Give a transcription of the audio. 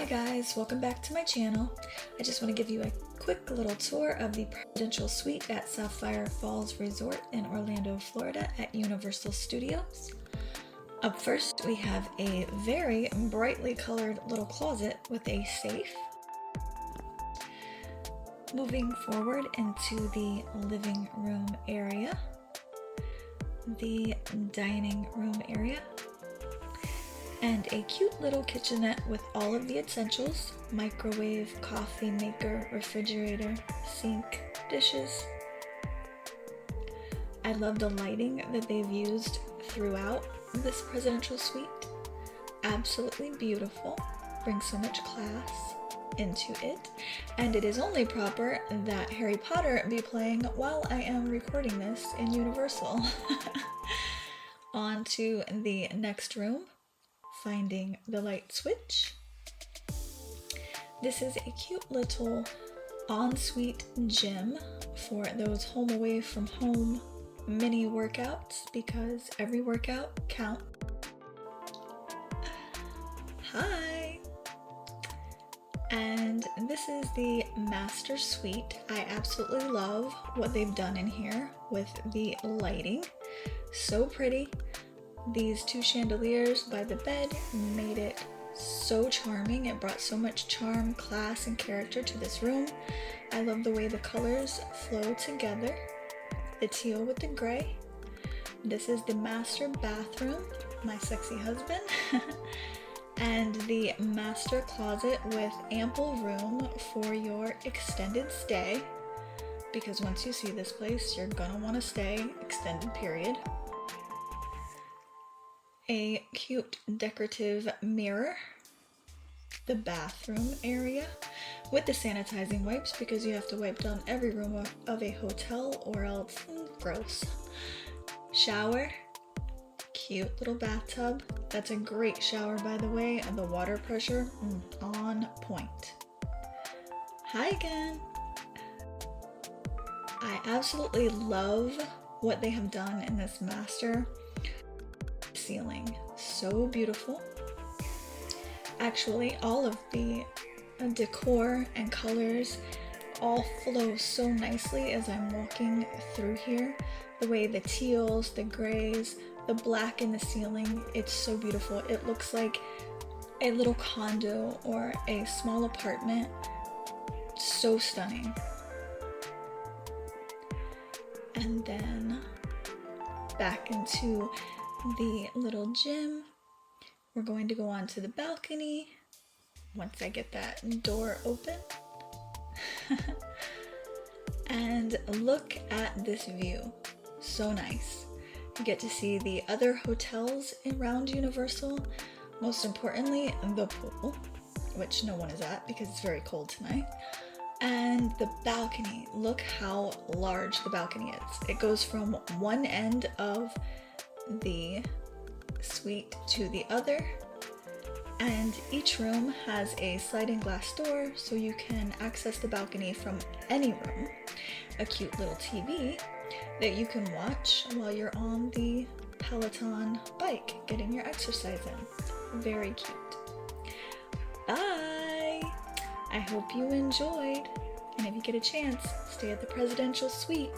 Hi guys, welcome back to my channel. I just want to give you a quick little tour of the presidential suite at Sapphire Falls Resort in Orlando, Florida at Universal Studios. Up first, we have a very brightly colored little closet with a safe. Moving forward into the living room area, the dining room area, and a cute little kitchenette with all of the essentials: microwave, coffee maker, refrigerator, sink, dishes. I love the lighting that they've used throughout this presidential suite. Absolutely beautiful, brings so much class into it, and it is only proper that Harry Potter be playing while I am recording this in Universal. On to the next room. Finding the light switch. This is a cute little ensuite gym for those home away from home mini workouts, because every workout counts. Hi! And this is the master suite. I absolutely love what they've done in here with the lighting. So pretty. These two chandeliers by the bed made it so charming. It brought so much charm, class, and character to this room. I love the way the colors flow together. The teal with the gray. This is the master bathroom, my sexy husband. And the master closet with ample room for your extended stay. Because once you see this place, you're gonna want to stay extended, period. A cute decorative mirror, the bathroom area with the sanitizing wipes, because you have to wipe down every room of a hotel or else gross. Shower, cute little bathtub. That's a great shower, by the way, and the water pressure on point. Hi again. I absolutely love what they have done in this master ceiling. So beautiful. Actually, all of the decor and colors all flow so nicely as I'm walking through here. The way the teals, the grays, the black in the ceiling, it's so beautiful. It looks like a little condo or a small apartment. So stunning. And then back into the little gym. We're going to go on to the balcony once I get that door open. And look at this view. So nice. You get to see the other hotels around Universal. Most importantly, the pool, which no one is at because it's very cold tonight. And the balcony. Look how large the balcony is. It goes from one end of the suite to the other, and each room has a sliding glass door so you can access the balcony from any room. A cute little TV that you can watch while you're on the Peloton bike getting your exercise in. Very cute. Bye! I hope you enjoyed, and if you get a chance, stay at the presidential suite.